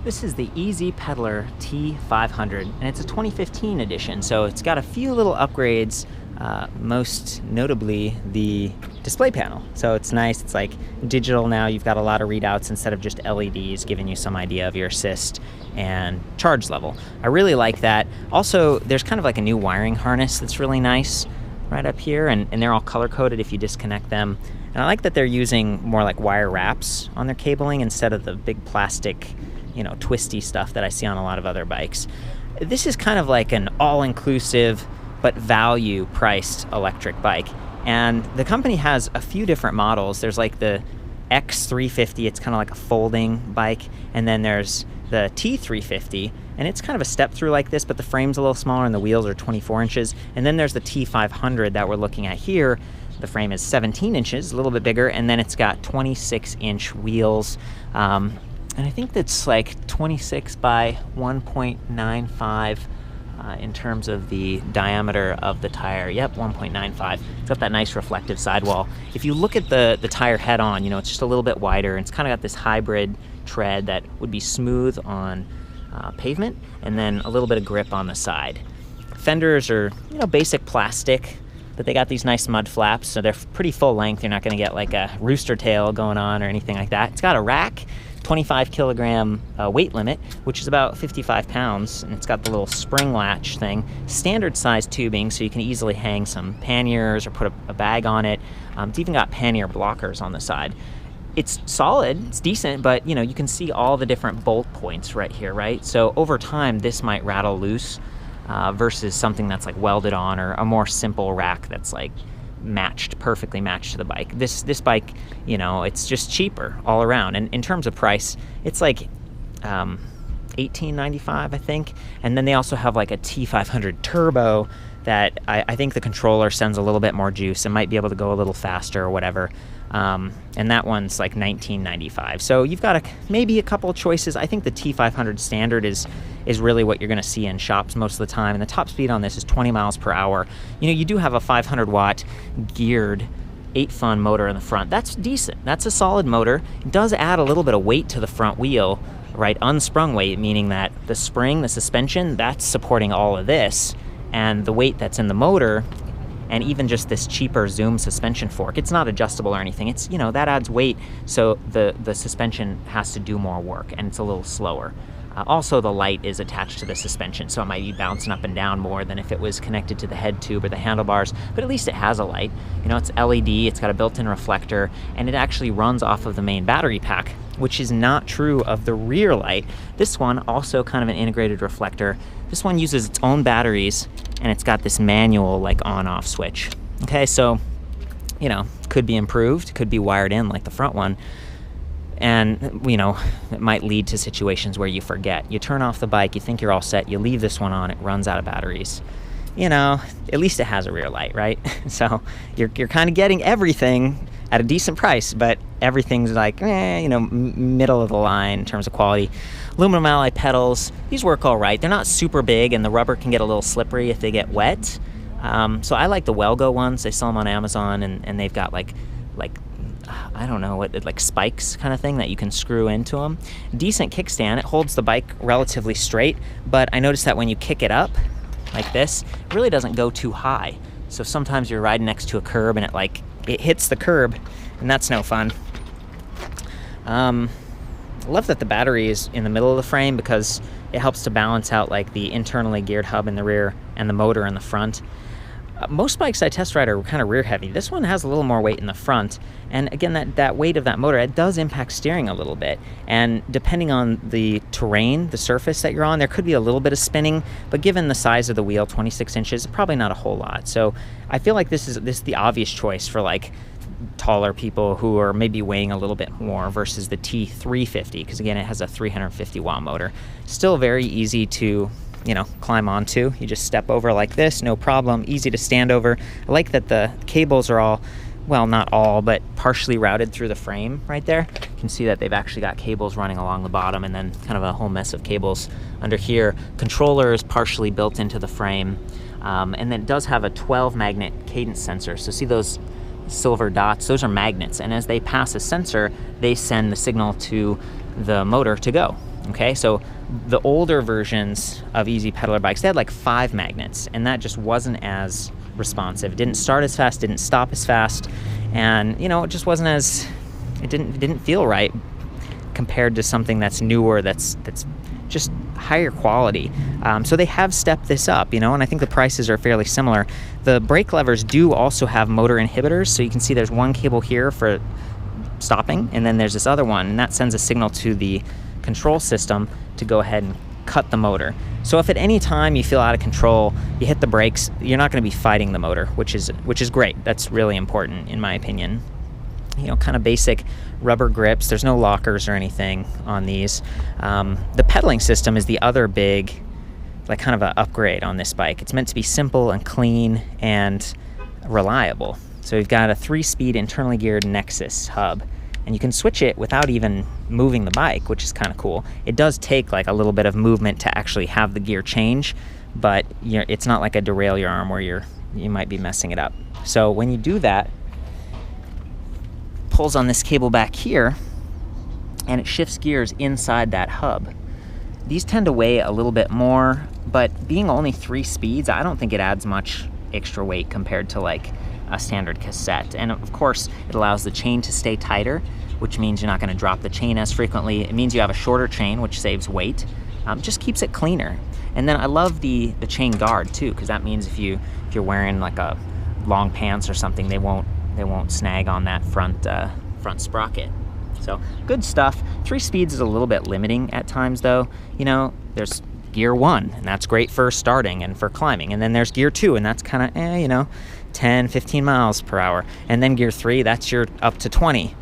This is the EZ Pedaler T500, and it's a 2015 edition, so it's got a few little upgrades, most notably the display panel. So it's nice, it's like digital now, you've got a lot of readouts instead of just LEDs, giving you some idea of your assist and charge level. I really like that. Also, there's kind of like a new wiring harness that's really nice right up here, and they're all color-coded if you disconnect them. And I like that they're using more like wire wraps on their cabling instead of the big plastic, you know, twisty stuff that I see on a lot of other bikes. This is kind of like an all-inclusive but value-priced electric bike. And the company has a few different models. There's like the X350, it's kind of like a folding bike, and then there's the T350, and it's kind of a step through like this, but the frame's a little smaller and the wheels are 24 inches. And then there's the T500 that we're looking at here. The frame is 17 inches, a little bit bigger, and then it's got 26-inch wheels. And I think that's like 26 by 1.95 in terms of the diameter of the tire. Yep, 1.95. It's got that nice reflective sidewall. If you look at the tire head on, you know, it's just a little bit wider, and it's kind of got this hybrid tread that would be smooth on pavement, and then a little bit of grip on the side. Fenders are, you know, basic plastic, but they got these nice mud flaps, so they're pretty full length. You're not going to get like a rooster tail going on or anything like that. It's got a rack, 25 kilogram weight limit, which is about 55 pounds, and it's got the little spring latch thing. Standard size tubing, so you can easily hang some panniers or put a bag on it. It's even got pannier blockers on the side. It's solid, it's decent, but you know, you can see all the different bolt points right here, right? So over time, this might rattle loose versus something that's like welded on, or a more simple rack that's like perfectly matched to the bike. This bike, you know, it's just cheaper all around. And in terms of price, it's like $18.95, I think. And then they also have like a T500 Turbo that I think the controller sends a little bit more juice and might be able to go a little faster or whatever. And that one's like $19.95. So you've got maybe a couple of choices. I think the T500 standard is really what you're going to see in shops most of the time. And the top speed on this is 20 miles per hour. You know, you do have a 500 watt geared 8-fun motor in the front. That's decent. That's a solid motor. It does add a little bit of weight to the front wheel, right? Unsprung weight, meaning that the spring, the suspension, that's supporting all of this. And the weight that's in the motor, and even just this cheaper Zoom suspension fork, it's not adjustable or anything. It's, you know, that adds weight, so the suspension has to do more work, and it's a little slower. Also, the light is attached to the suspension, so it might be bouncing up and down more than if it was connected to the head tube or the handlebars, but at least it has a light. You know, it's LED, it's got a built-in reflector, and it actually runs off of the main battery pack, which is not true of the rear light. This one, also kind of an integrated reflector. This one uses its own batteries, and it's got this manual like on-off switch. Okay, so, you know, could be improved, could be wired in like the front one. And, you know, it might lead to situations where you forget. You turn off the bike, you think you're all set, you leave this one on, it runs out of batteries. You know, at least it has a rear light, right? So you're kind of getting everything at a decent price, but everything's like, you know, middle of the line in terms of quality. Aluminum alloy pedals, these work all right. They're not super big, and the rubber can get a little slippery if they get wet. So I like the Wellgo ones. They sell them on Amazon, and they've got like I don't know, what, like spikes kind of thing that you can screw into them. Decent kickstand. It holds the bike relatively straight, but I noticed that when you kick it up like this, it really doesn't go too high. So sometimes you're riding next to a curb and it hits the curb, and that's no fun. I love that the battery is in the middle of the frame because it helps to balance out like the internally geared hub in the rear and the motor in the front. Most bikes I test ride are kind of rear heavy. This one has a little more weight in the front, and again, that weight of that motor, it does impact steering a little bit, and depending on the terrain, the surface that you're on, there could be a little bit of spinning, but given the size of the wheel, 26 inches, probably not a whole lot. So I feel like this is the obvious choice for like taller people who are maybe weighing a little bit more versus the T350, because again, it has a 350 watt motor. Still very easy to, you know, climb onto. You just step over like this, no problem, easy to stand over. I like that the cables are all, well, not all, but partially routed through the frame right there. You can see that they've actually got cables running along the bottom, and then kind of a whole mess of cables under here. Controller is partially built into the frame, and then it does have a 12 magnet cadence sensor. So see those silver dots? Those are magnets, and as they pass a sensor, they send the signal to the motor to go. Okay, so the older versions of EZ Pedaler bikes, they had like 5 magnets, and that just wasn't as responsive. It didn't start as fast, didn't stop as fast, and you know, it just wasn't as, it didn't feel right compared to something that's newer, that's just higher quality. So they have stepped this up, you know, and I think the prices are fairly similar. The brake levers do also have motor inhibitors, so you can see there's one cable here for stopping, and then there's this other one, and that sends a signal to the control system to go ahead and cut the motor. So if at any time you feel out of control, you hit the brakes, you're not going to be fighting the motor, which is great. That's really important in my opinion. You know, kind of basic rubber grips. There's no lockers or anything on these. The pedaling system is the other big, like, kind of an upgrade on this bike. It's meant to be simple and clean and reliable. So you've got a 3-speed internally geared Nexus hub, and you can switch it without even moving the bike, which is kind of cool. It does take like a little bit of movement to actually have the gear change, but it's not like a derail your arm where you might be messing it up. So when you do that, pulls on this cable back here, and it shifts gears inside that hub. These tend to weigh a little bit more, but being only 3 speeds, I don't think it adds much extra weight compared to like a standard cassette. And of course, it allows the chain to stay tighter, which means you're not going to drop the chain as frequently. It means you have a shorter chain, which saves weight. Just keeps it cleaner. And then I love the chain guard too, because that means if you're wearing like a long pants or something, they won't snag on that front sprocket. So good stuff. 3 speeds is a little bit limiting at times though. You know, there's gear 1, and that's great for starting and for climbing. And then there's gear 2, and that's kind of, you know, 10, 15 miles per hour. And then gear 3, that's your up to 20.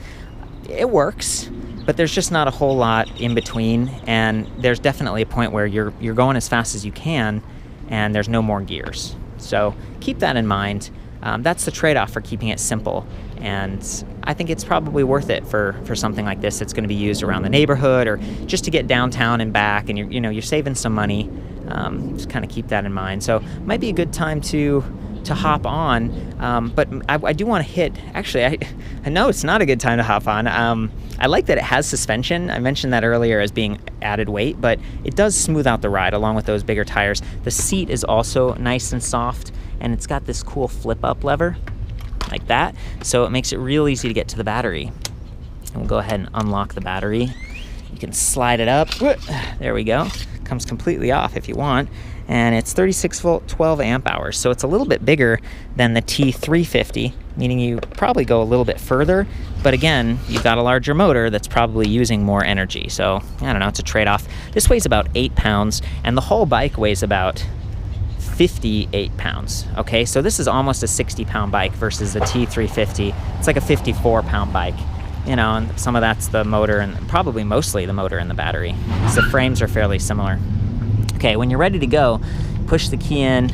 It works, but there's just not a whole lot in between. And there's definitely a point where you're going as fast as you can, and there's no more gears. So keep that in mind. That's the trade-off for keeping it simple, and I think it's probably worth it for something like this. It's going to be used around the neighborhood or just to get downtown and back, and you're saving some money. Just kind of keep that in mind. So it might be a good time to hop on, but I do want to hit, actually, I know it's not a good time to hop on. I like that it has suspension. I mentioned that earlier as being added weight, but it does smooth out the ride along with those bigger tires. The seat is also nice and soft, and it's got this cool flip-up lever like that, so it makes it real easy to get to the battery. And we'll go ahead and unlock the battery. You can slide it up. There we go. Comes completely off if you want. And it's 36 volt, 12 amp hours. So it's a little bit bigger than the T350, meaning you probably go a little bit further. But again, you've got a larger motor that's probably using more energy. So I don't know, it's a trade-off. This weighs about 8 pounds, and the whole bike weighs about 58 pounds. Okay, so this is almost a 60-pound bike versus the T350. It's like a 54-pound bike. You know, and some of that's the motor, and probably mostly the motor and the battery. So the frames are fairly similar. Okay, when you're ready to go, push the key in,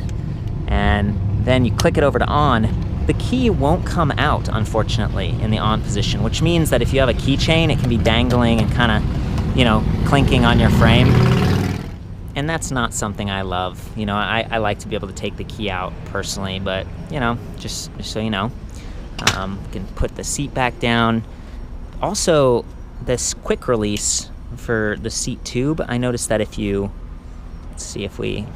and then you click it over to on. The key won't come out, unfortunately, in the on position, which means that if you have a keychain, it can be dangling and kind of, you know, clinking on your frame. And that's not something I love. You know, I like to be able to take the key out personally, but, you know, just so you know. You can put the seat back down. Also, this quick release for the seat tube, I noticed that if you, let's see, if we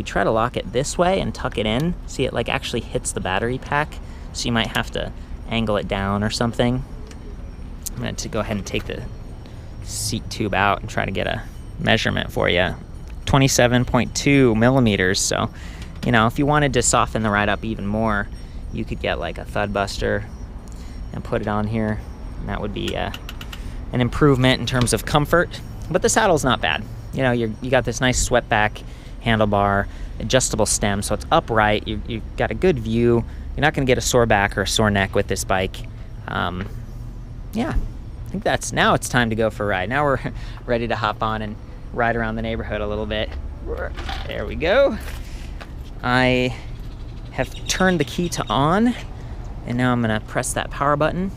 try to lock it this way and tuck it in, see, it like actually hits the battery pack, so you might have to angle it down or something. I'm going to go ahead and take the seat tube out and try to get a measurement for you. 27.2 millimeters, so, you know, if you wanted to soften the ride up even more, you could get like a thud buster and put it on here. And that would be an improvement in terms of comfort, but the saddle's not bad. You know, you got this nice swept back handlebar, adjustable stem, so it's upright. You've got a good view. You're not going to get a sore back or a sore neck with this bike. Yeah, I think now it's time to go for a ride. Now we're ready to hop on and ride around the neighborhood a little bit. There we go. I have turned the key to on, and now I'm going to press that power button.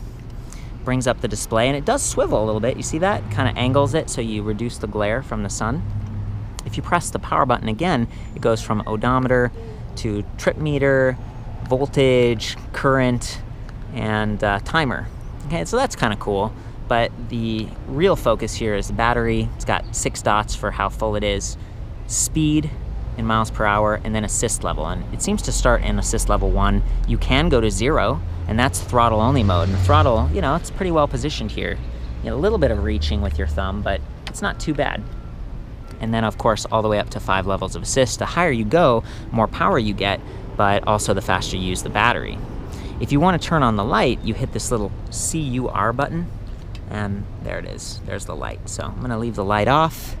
Brings up the display, and it does swivel a little bit. You see that? Kind of angles it so you reduce the glare from the sun. If you press the power button again, it goes from odometer to trip meter, voltage, current, and timer. Okay, so that's kind of cool. but the real focus here is the battery. It's got 6 dots for how full it is, speed in miles per hour, and then assist level. And it seems to start in assist level 1. You can go to 0, and that's throttle only mode. And the throttle, you know, it's pretty well positioned here. You know, a little bit of reaching with your thumb, but it's not too bad. And then of course, all the way up to 5 levels of assist. The higher you go, more power you get, but also the faster you use the battery. If you want to turn on the light, you hit this little CUR button, and there it is. There's the light. So I'm gonna leave the light off,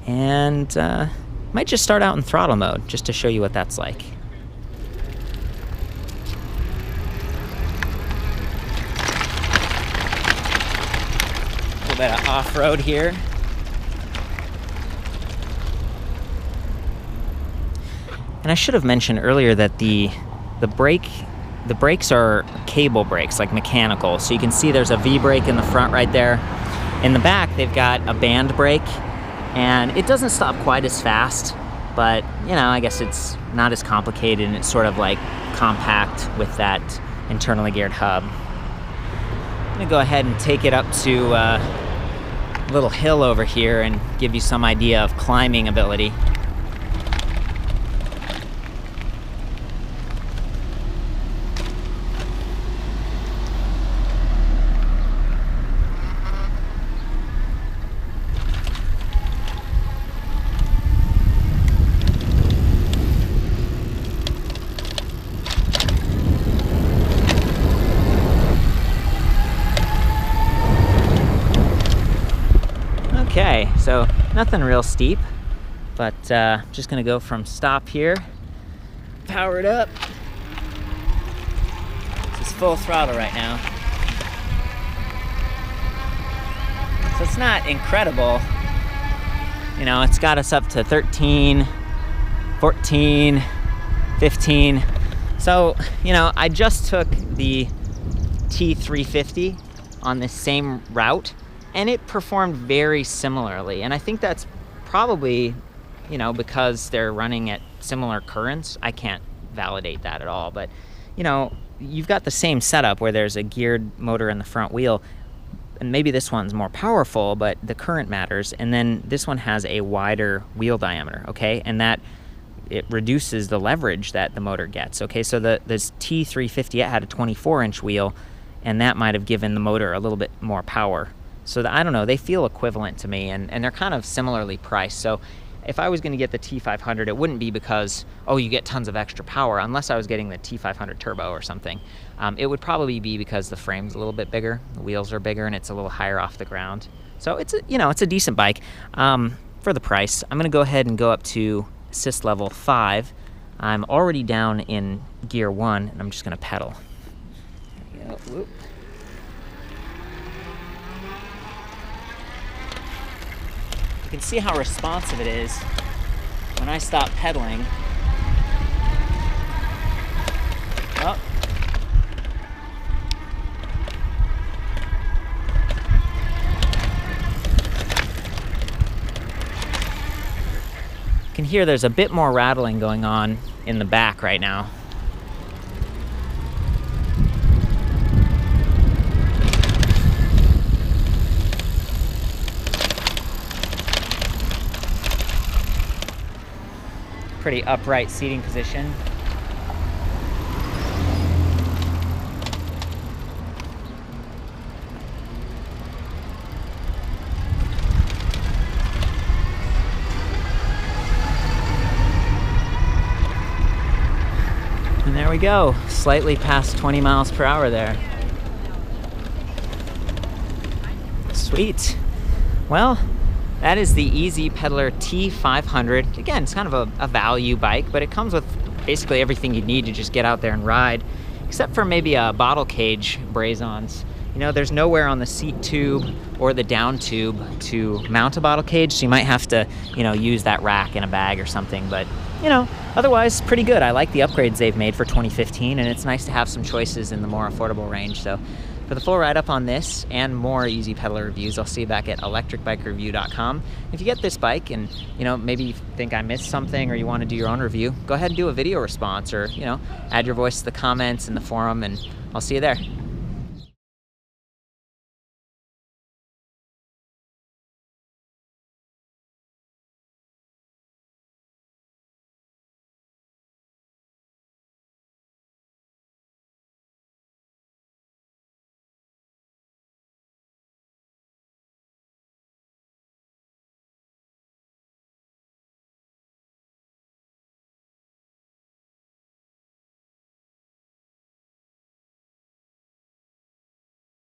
and might just start out in throttle mode, just to show you what that's like. A little bit of off-road here. And I should have mentioned earlier that the brakes are cable brakes, like mechanical. So you can see there's a V-brake in the front right there. In the back, they've got a band brake, and it doesn't stop quite as fast, but you know, I guess it's not as complicated, and it's sort of like compact with that internally geared hub. I'm gonna go ahead and take it up to a little hill over here and give you some idea of climbing ability. Okay, so nothing real steep, but just gonna go from stop here, power it up. This is full throttle right now. So it's not incredible. You know, it's got us up to 13, 14, 15. So, you know, I just took the T350 on this same route, and it performed very similarly. And I think that's probably, you know, because they're running at similar currents. I can't validate that at all, but you know, you've got the same setup where there's a geared motor in the front wheel, and maybe this one's more powerful, but the current matters. And then this one has a wider wheel diameter, okay? And that, it reduces the leverage that the motor gets, okay? So this T350, it had a 24-inch wheel, and that might have given the motor a little bit more power. So I don't know, they feel equivalent to me, and they're kind of similarly priced. So if I was gonna get the T500, it wouldn't be because, oh, you get tons of extra power, unless I was getting the T500 Turbo or something. It would probably be because the frame's a little bit bigger, the wheels are bigger, and it's a little higher off the ground. So it's a, you know, it's a decent bike for the price. I'm gonna go ahead and go up to assist level 5. I'm already down in gear 1, and I'm just gonna pedal. There we go. Whoop. You can see how responsive it is when I stop pedaling. Oh. You can hear there's a bit more rattling going on in the back right now. Pretty upright seating position. And there we go, slightly past 20 miles per hour there. Sweet. Well, that is the EZ Pedaler T500. Again, it's kind of a value bike, but it comes with basically everything you need to just get out there and ride, except for maybe a bottle cage braze-ons. You know, there's nowhere on the seat tube or the down tube to mount a bottle cage, so you might have to, you know, use that rack in a bag or something, but you know, otherwise pretty good. I like the upgrades they've made for 2015, and it's nice to have some choices in the more affordable range. So for the full write-up on this and more EZ Pedaler reviews, I'll see you back at ElectricBikeReview.com. If you get this bike and, you know, maybe you think I missed something or you want to do your own review, go ahead and do a video response, or, you know, add your voice to the comments in the forum, and I'll see you there.